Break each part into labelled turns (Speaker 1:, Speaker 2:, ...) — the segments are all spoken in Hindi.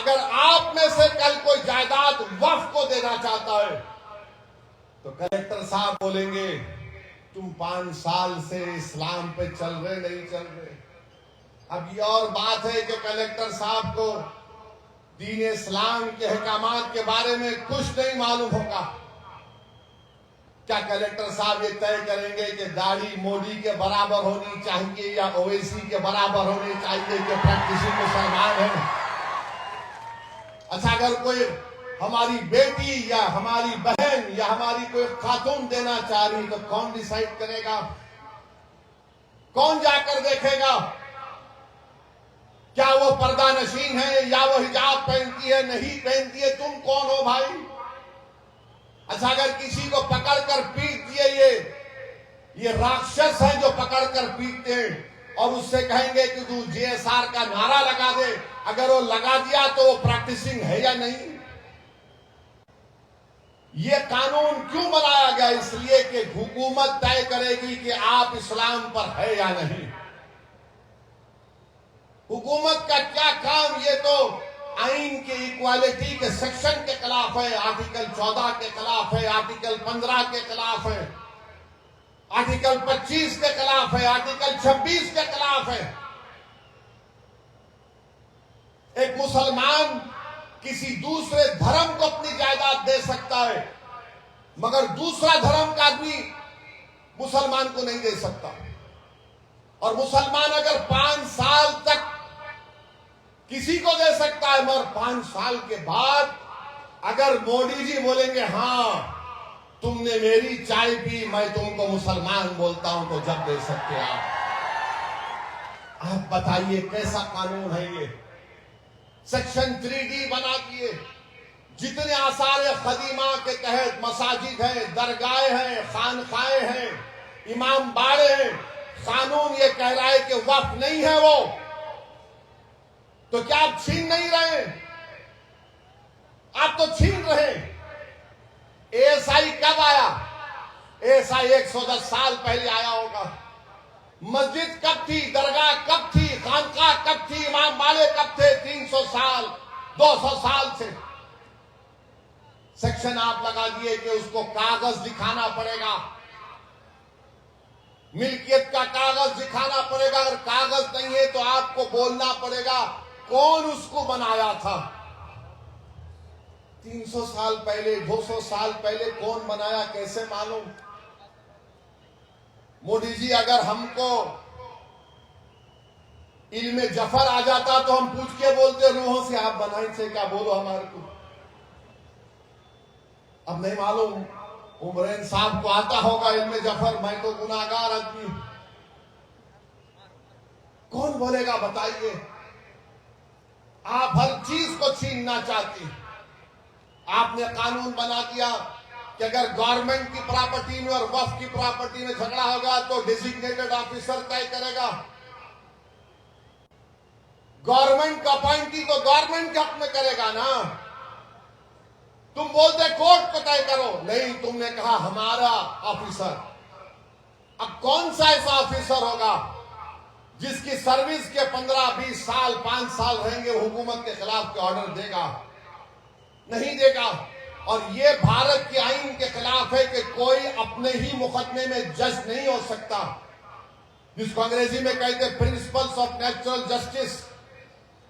Speaker 1: अगर आप में से कल कोई जायदाद वक्फ को देना चाहता है तो कलेक्टर साहब बोलेंगे तुम 5 साल से इस्लाम पे चल रहे नहीं चल रहे। अब ये और बात है कि कलेक्टर साहब को दीन इस्लाम के अहकामात के बारे में कुछ नहीं मालूम होगा। क्या कलेक्टर साहब ये तय करेंगे कि दाढ़ी मोदी के बराबर होनी चाहिए या ओवैसी के बराबर होनी चाहिए कि प्रैक्टिसिंग मुसलमान है? अच्छा, अगर कोई हमारी बेटी या हमारी बहन या हमारी कोई खातून देना चाह रही तो कौन डिसाइड करेगा? कौन जाकर देखेगा क्या वो पर्दा नशीन है या वो हिजाब पहनती है नहीं पहनती है? तुम कौन हो भाई? अच्छा, अगर किसी को पकड़कर पीट दिए, ये राक्षस हैं जो पकड़कर पीटते हैं और उससे कहेंगे कि तू जीएसआर का नारा लगा दे, अगर वो लगा दिया तो वो प्रैक्टिसिंग है या नहीं? ये कानून क्यों बनाया गया? इसलिए कि हुकूमत तय करेगी कि आप इस्लाम पर है या नहीं। हुकूमत का क्या काम? ये तो आइन के इक्वालिटी के सेक्शन के खिलाफ है, आर्टिकल 14 के खिलाफ है, आर्टिकल 15 के खिलाफ है, आर्टिकल 25 के खिलाफ है, आर्टिकल 26 के खिलाफ है। एक मुसलमान किसी दूसरे धर्म को अपनी जायदाद दे सकता है, मगर दूसरा धर्म का आदमी मुसलमान को नहीं दे सकता। और मुसलमान अगर 5 साल तक किसी को दे सकता है, मगर 5 साल के बाद अगर मोदी जी बोलेंगे हाँ तुमने मेरी चाय पी, मैं तुमको मुसलमान बोलता हूं, तो जब दे सकते आप बताइए कैसा कानून है ये? सेक्शन 3D बना दिए। जितने आसार खदीमा के तहत मसाजिद हैं, दरगाहें हैं, खानखाएं हैं, इमाम बाड़े हैं, कानून ये कह रहा है कि वक्फ नहीं है वो, तो क्या आप छीन नहीं रहे? आप तो छीन रहे। एएसआई कब आया? एएसआई 110 साल पहले आया होगा। मस्जिद कब थी? दरगाह कब थी? खानकाह कब थी? इमाम बाड़े कब थे? 300 साल 200 साल से। सेक्शन आप लगा दिए कि उसको कागज दिखाना पड़ेगा, मिल्कियत का कागज दिखाना पड़ेगा। अगर कागज नहीं है तो आपको बोलना पड़ेगा कौन उसको बनाया था। 300 साल पहले 200 साल पहले कौन बनाया कैसे मालूम? मोदी जी, अगर हमको इल्मे जफर आ जाता तो हम पूछ के बोलते रूहों से आप बनाई थे क्या? बोलो हमारे को। अब नहीं मालूम, उमरैन साहब को आता होगा इल्मे जफर, मैं तो गुनाहगार आदमी। कौन बोलेगा बताइए? आप हर चीज को छीनना चाहती। आपने कानून बना दिया कि अगर गवर्नमेंट की प्रॉपर्टी में और वक्फ की प्रॉपर्टी में झगड़ा होगा तो डेजिग्नेटेड ऑफिसर तय करेगा। गवर्नमेंट का अपॉइंटी तो गवर्नमेंट के हक में करेगा ना। तुम बोलते कोर्ट को तय करो, नहीं, तुमने कहा हमारा ऑफिसर। अब कौन सा ऐसा ऑफिसर होगा जिसकी सर्विस के 15-20 साल 5 साल रहेंगे, हुकूमत के खिलाफ के ऑर्डर देगा? नहीं देगा। और ये भारत के आईन के खिलाफ है कि कोई अपने ही मुकदमे में जज नहीं हो सकता, जिसको अंग्रेजी में कहते हैं प्रिंसिपल्स ऑफ नेचुरल जस्टिस।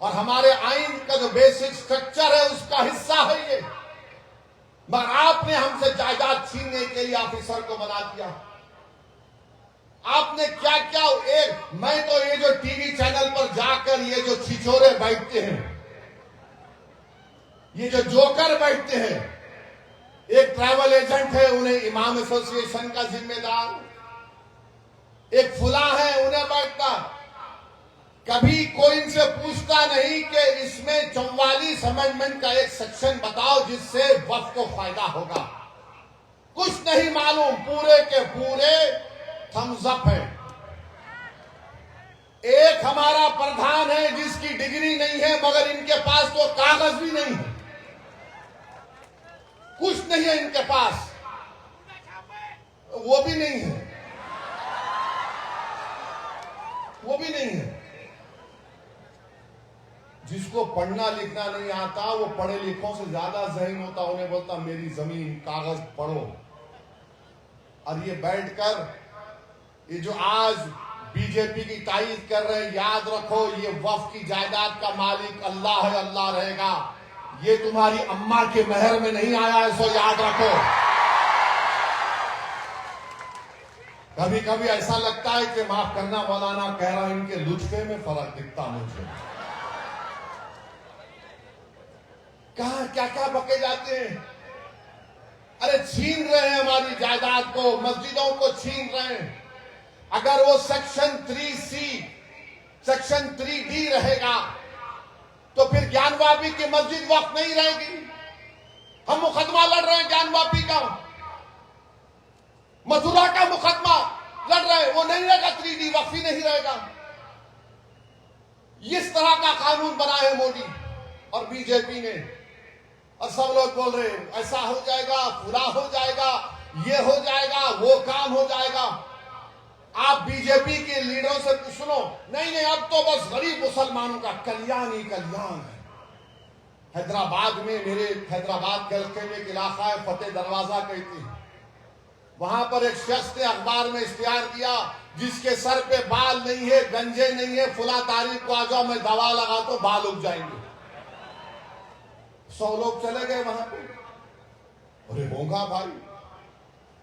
Speaker 1: और हमारे आईन का जो बेसिक स्ट्रक्चर है उसका हिस्सा है ये। मगर आपने हमसे जायदाद छीनने के लिए ऑफिसर को बना दिया। आपने क्या क्या मैं तो ये जो टीवी चैनल पर जाकर ये जो छिछोरे बैठते हैं, ये जो जोकर बैठते हैं, एक ट्रैवल एजेंट है उन्हें इमाम एसोसिएशन का जिम्मेदार, एक फुला है उन्हें बैठता। कभी कोई इनसे पूछता नहीं कि इसमें 44 अमेंडमेंट का एक सेक्शन बताओ जिससे वक्फ को फायदा होगा। कुछ नहीं मालूम, पूरे के पूरे थम्स अप है। एक हमारा प्रधान है जिसकी डिग्री नहीं है, मगर इनके पास तो कागज भी नहीं है, कुछ नहीं है इनके पास, वो भी नहीं है, वो भी नहीं है। जिसको पढ़ना लिखना नहीं आता वो पढ़े लिखों से ज्यादा ज़हीन होता, उन्हें बोलता मेरी जमीन कागज पढ़ो। और ये बैठकर ये जो आज बीजेपी की तारीफ कर रहे हैं, याद रखो ये वक्फ की जायदाद का मालिक अल्लाह है, अल्लाह रहेगा। ये तुम्हारी अम्मा के महर में नहीं आया है, सो याद रखो। कभी कभी ऐसा लगता है कि माफ करना मौलाना कह रहा, इनके लुत्फे में फर्क दिखता मुझे। कहा क्या क्या बके जाते हैं। अरे छीन रहे हैं हमारी जायदाद को, मस्जिदों को छीन रहे हैं। अगर वो सेक्शन 3C सेक्शन 3D रहेगा तो फिर ज्ञानवापी की मस्जिद वक्त नहीं रहेगी। हम मुकदमा लड़ रहे हैं ज्ञानवापी का, मथुरा का मुकदमा लड़ रहे हैं, वो नहीं रहेगा, 3D वक्फ ही नहीं रहेगा। इस तरह का कानून बना है मोदी और बीजेपी ने। और सब लोग बोल रहे हैं ऐसा हो जाएगा, पूरा हो जाएगा, ये हो जाएगा, वो काम हो जाएगा। आप बीजेपी के लीडरों से सुनो, नहीं नहीं अब तो बस गरीब मुसलमानों का कल्याण ही कल्याण है। हैदराबाद में, मेरे हैदराबाद के हल्के में एक इलाका है फतेह दरवाजा कहते हैं, वहां पर एक शख्स ने अखबार में इश्तिहार दिया, जिसके सर पे बाल नहीं है, गंजे नहीं है, फुला तारीख को आ जाओ मैं दवा लगा तो बाल उग जाएंगे। 100 लोग चले गए वहां पे। अरे होगा भाई,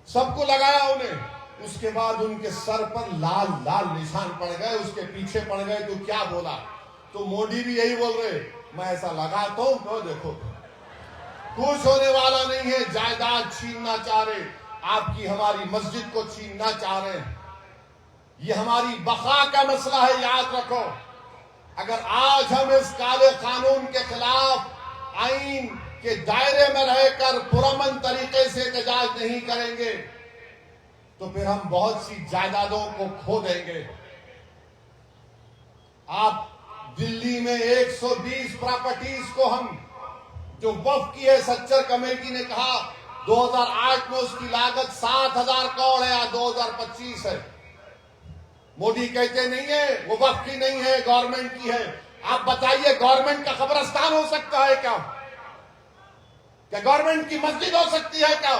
Speaker 1: सबको लगाया उन्हें। उसके बाद उनके सर पर लाल लाल निशान पड़ गए, उसके पीछे पड़ गए। तो क्या बोला? तो मोदी भी यही बोल रहे, मैं ऐसा लगाता हूं तो देखो कुछ होने वाला नहीं है। जायदाद छीनना चाह रहे, आपकी हमारी मस्जिद को छीनना चाह रहे हैं। ये हमारी बका का मसला है, याद रखो। अगर आज हम इस काले कानून के खिलाफ आईन के दायरे में रहकर पुरअमन तरीके से एहतजाज नहीं करेंगे तो फिर हम बहुत सी जायदादों को खो देंगे। आप दिल्ली में 120 प्रॉपर्टीज को हम जो वक्फ की है, सच्चर कमेटी ने कहा 2008 में उसकी लागत 7,000 करोड़ है, 2025 है। मोदी कहते नहीं है वो वक्फ की नहीं है, गवर्नमेंट की है। आप बताइए गवर्नमेंट का कब्रिस्तान हो सकता है क्या? क्या गवर्नमेंट की मस्जिद हो सकती है क्या?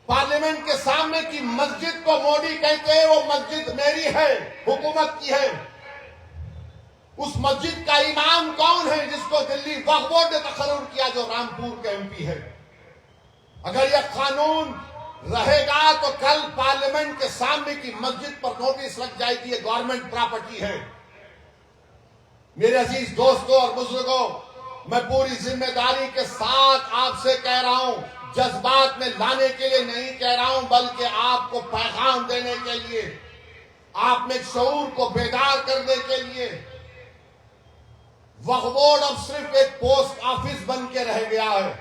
Speaker 1: पार्लियामेंट के सामने की मस्जिद को मोदी कहते हैं वो मस्जिद मेरी है, हुकूमत की है। उस मस्जिद का इमाम कौन है जिसको दिल्ली वक्फ बोर्ड ने तकर्रुर किया, जो रामपुर के MP है। अगर यह कानून रहेगा तो कल पार्लियामेंट के सामने की मस्जिद पर नोटिस लग जाएगी, ये गवर्नमेंट प्रॉपर्टी है। मेरे अजीज दोस्तों और बुजुर्गों, मैं पूरी जिम्मेदारी के साथ आपसे कह रहा हूं, जज्बात में लाने के लिए नहीं कह रहा हूं, बल्कि आपको पैगाम देने के लिए, आप में शऊर को बेदार करने के लिए। वक्फ बोर्ड अब सिर्फ एक पोस्ट ऑफिस बन के रह गया है।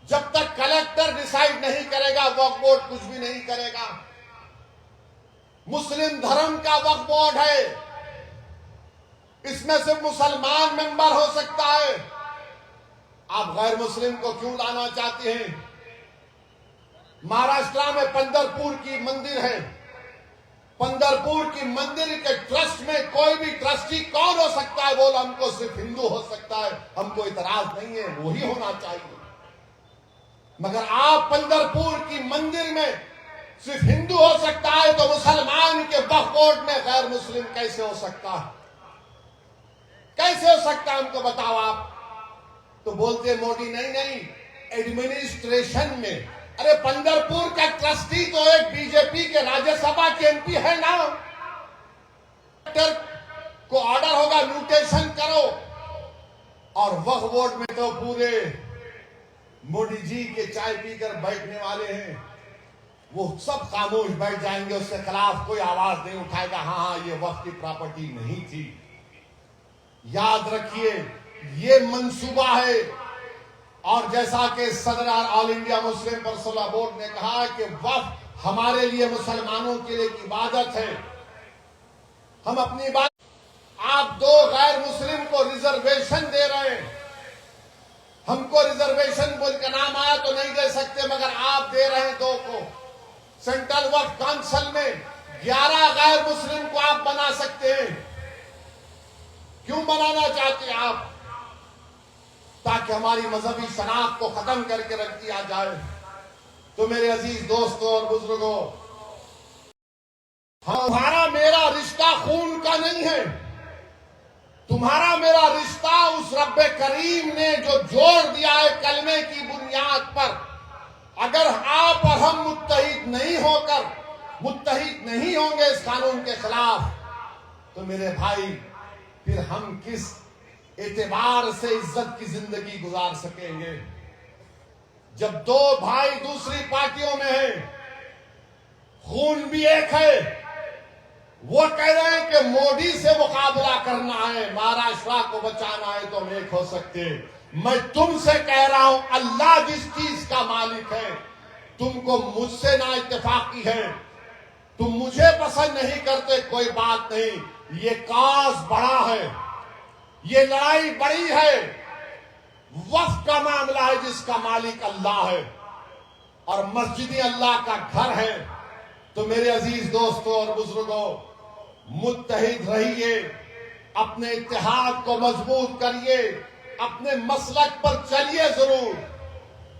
Speaker 1: जब तक कलेक्टर डिसाइड नहीं करेगा वक्फ बोर्ड कुछ भी नहीं करेगा। मुस्लिम धर्म का वक्फ बोर्ड है, इसमें सिर्फ मुसलमान मेंबर हो सकता है। आप गैर मुस्लिम को क्यों लाना चाहते हैं? महाराष्ट्र में पंढरपुर की मंदिर है, पंढरपुर की मंदिर के ट्रस्ट में कोई भी ट्रस्टी कौन हो सकता है? बोलो हमको सिर्फ हिंदू हो सकता है, हमको इतराज नहीं है, वही होना चाहिए। मगर आप पंढरपुर की मंदिर में सिर्फ हिंदू हो सकता है तो मुसलमान के वक्फ बोर्ड में गैर मुस्लिम कैसे हो सकता है? कैसे हो सकता है हमको बताओ आप। तो बोलते मोदी नहीं नहीं एडमिनिस्ट्रेशन में। अरे पंढरपुर का ट्रस्टी तो एक बीजेपी के राज्यसभा के MP है ना। को ऑर्डर होगा म्यूटेशन करो, और वक्फ बोर्ड में तो पूरे मोदी जी के चाय पीकर बैठने वाले हैं, वो सब खामोश बैठ जाएंगे, उसके खिलाफ कोई आवाज नहीं उठाएगा। हाँ ये वक्फ की प्रॉपर्टी नहीं थी। याद रखिए ये मंसूबा है। और जैसा कि सदर all India Muslim personal board ने कहा कि वक्फ हमारे लिए मुसलमानों के लिए इबादत है, हम अपनी बात। आप 2 गैर मुस्लिम को रिजर्वेशन दे रहे हैं। हमको रिजर्वेशन बोल का नाम आया तो नहीं दे सकते, मगर आप दे रहे हैं 2 को। सेंट्रल वक्फ काउंसिल में 11 गैर मुस्लिम को आप बना सकते हैं। क्यों बनाना चाहते आप? ताकि हमारी मजहबी शनाख्त को खत्म करके रख दिया जाए। तो मेरे अजीज दोस्तों और बुजुर्गों, तुम्हारा मेरा रिश्ता खून का नहीं है। तुम्हारा मेरा रिश्ता उस रब्बे करीम ने जो जोड़ दिया है कलमे की बुनियाद पर। अगर आप और हम मुत्तहिद नहीं होंगे इस कानून के खिलाफ, तो मेरे भाई फिर हम किस एतबार से इज्जत की जिंदगी गुजार सकेंगे? जब दो भाई दूसरी पार्टियों में हैं, खून भी एक है, वो कह रहे हैं कि मोदी से मुकाबला करना है, महाराष्ट्र को बचाना है, तो हम एक हो सकते। मैं तुमसे कह रहा हूं, अल्लाह जिस चीज का मालिक है, तुमको मुझसे ना इत्तेफाकी है, तुम मुझे पसंद नहीं करते, कोई बात नहीं। ये काज बड़ा है, ये लड़ाई बड़ी है, वक्फ का मामला है जिसका मालिक अल्लाह है, और मस्जिद अल्लाह का घर है। तो मेरे अजीज दोस्तों और बुजुर्गों, मुत्तहिद रहिए, अपने इत्तेहाद को मजबूत करिए, अपने मसलक पर चलिए जरूर।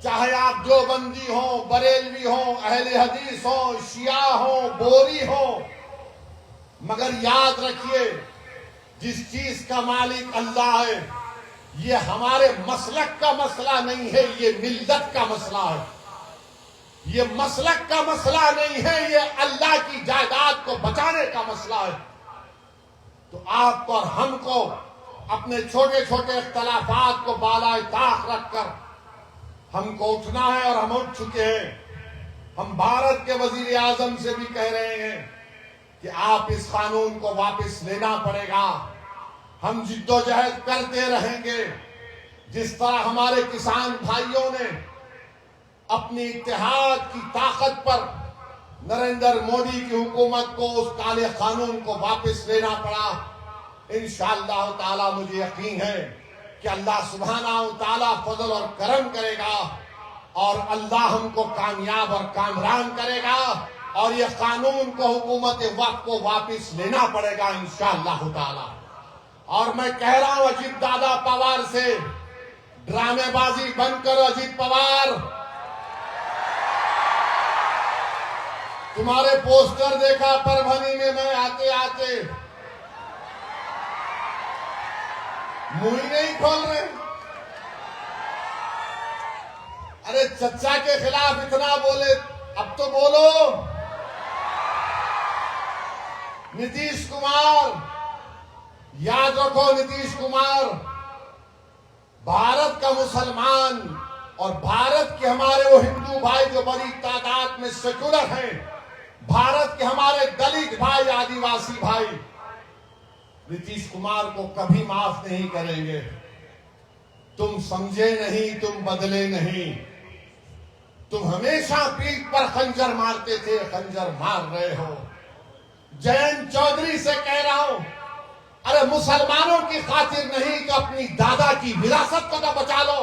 Speaker 1: चाहे आप देवबंदी हो, बरेलवी हो, अहले हदीस हो, शिया हो, बोरी हो, मगर याद रखिए जिस चीज का मालिक अल्लाह है, ये हमारे मसलक का मसला नहीं है, ये मिल्लत का मसला है। ये मसलक का मसला नहीं है, ये अल्लाह की जायदाद को बचाने का मसला है। तो आपको और हमको अपने छोटे छोटे इख्तलाफात को बालाए ताक रखकर हमको उठना है, और हम उठ चुके हैं। हम भारत के वजीर आजम से भी कह रहे हैं कि आप इस कानून को वापस लेना पड़ेगा। हम जिद्दोजहद करते रहेंगे। जिस तरह हमारे किसान भाइयों ने अपनी इत्तेहाद की ताकत पर नरेंद्र मोदी की हुकूमत को उस काले कानून को वापस लेना पड़ा, इंशाअल्लाह ताला मुझे यकीन है कि अल्लाह सुब्हानहू ताला फजल और करम करेगा, और अल्लाह हमको कामयाब और कामरान करेगा, और यह कानून को हुकूमत वक्त को वापस लेना पड़ेगा इंशाअल्लाह ताला। और मैं कह रहा हूं अजीत दादा पवार से, ड्रामेबाजी बंद करो अजीत पवार। तुम्हारे पोस्टर देखा परभनी में मैं आते आते, मुंह ही नहीं खोल रहे। अरे चच्चा के खिलाफ इतना बोले, अब तो बोलो। नीतीश कुमार, याद रखो, नीतीश कुमार भारत का मुसलमान और भारत के हमारे वो हिंदू भाई जो बड़ी तादाद में सेकुलर हैं, भारत के हमारे दलित भाई, आदिवासी भाई, नीतीश कुमार को कभी माफ नहीं करेंगे। तुम समझे नहीं, तुम बदले नहीं। तुम हमेशा पीठ पर खंजर मारते थे, खंजर मार रहे हो। जयंत चौधरी से कह रहा हूं, अरे मुसलमानों की खातिर नहीं तो अपनी दादा की विरासत को तो बचा लो।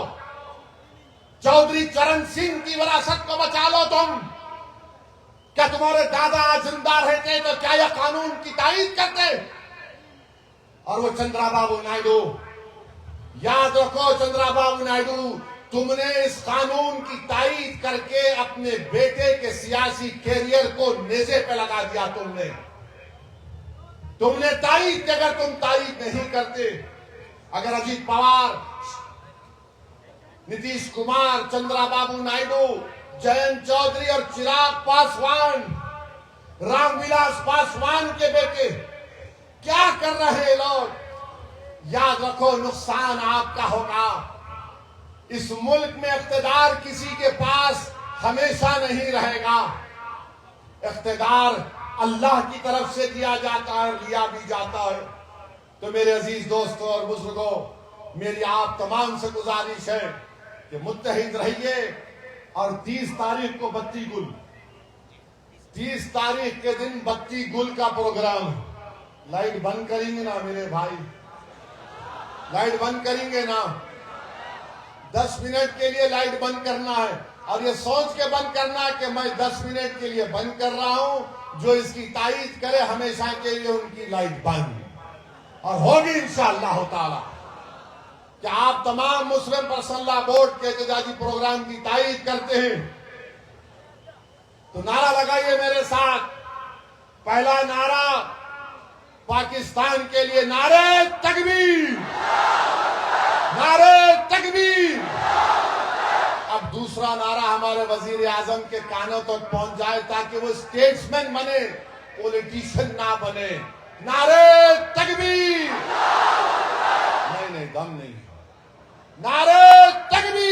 Speaker 1: चौधरी चरण सिंह की विरासत को बचा लो तुम। क्या तुम्हारे दादा आज जिंदा रहते तो क्या यह कानून की तायीद करते? और वो चंद्राबाबू नायडू, याद रखो चंद्राबाबू नायडू, तुमने इस कानून की तायीद करके अपने बेटे के सियासी कैरियर को नेज़े पे लगा दिया। तुमने तायीद, अगर तुम तायीद नहीं करते, अगर अजीत पवार, नीतीश कुमार, चंद्राबाबू नायडू, जयंत चौधरी और चिराग पासवान, रामविलास पासवान के बेटे क्या कर रहे हैं लोग, याद रखो नुकसान आपका होगा। इस मुल्क में इख्तिदार किसी के पास हमेशा नहीं रहेगा। इख्तिदार अल्लाह की तरफ से दिया जाता है, लिया भी जाता है। तो मेरे अजीज दोस्तों और बुजुर्गों, मेरी आप तमाम से गुजारिश है कि मुत्तहिद रहिए। और 30 तारीख को बत्ती गुल, 30 तारीख के दिन बत्ती गुल का प्रोग्राम है। लाइट बंद करेंगे ना मेरे भाई? लाइट बंद करेंगे ना? 10 मिनट के लिए लाइट बंद करना है, और ये सोच के बंद करना कि मैं 10 मिनट के लिए बंद कर रहा हूं, जो इसकी तायीद करे हमेशा के लिए उनकी लाइट बंद। और होगी इंशाअल्लाह ताला कि आप तमाम मुस्लिम पर्सनल लॉ बोर्ड के एहतजाजी प्रोग्राम की तायीद करते हैं तो नारा लगाइए मेरे साथ। पहला नारा पाकिस्तान के लिए नारे तकबीर, नारे तकबीर। अब दूसरा नारा हमारे वजीर आजम के कानों तक पहुंच जाए ताकि वो स्टेट्समैन बने, पॉलिटिशियन ना बने। नारे तकबीर, नहीं दम नहीं, नारे तकबीर।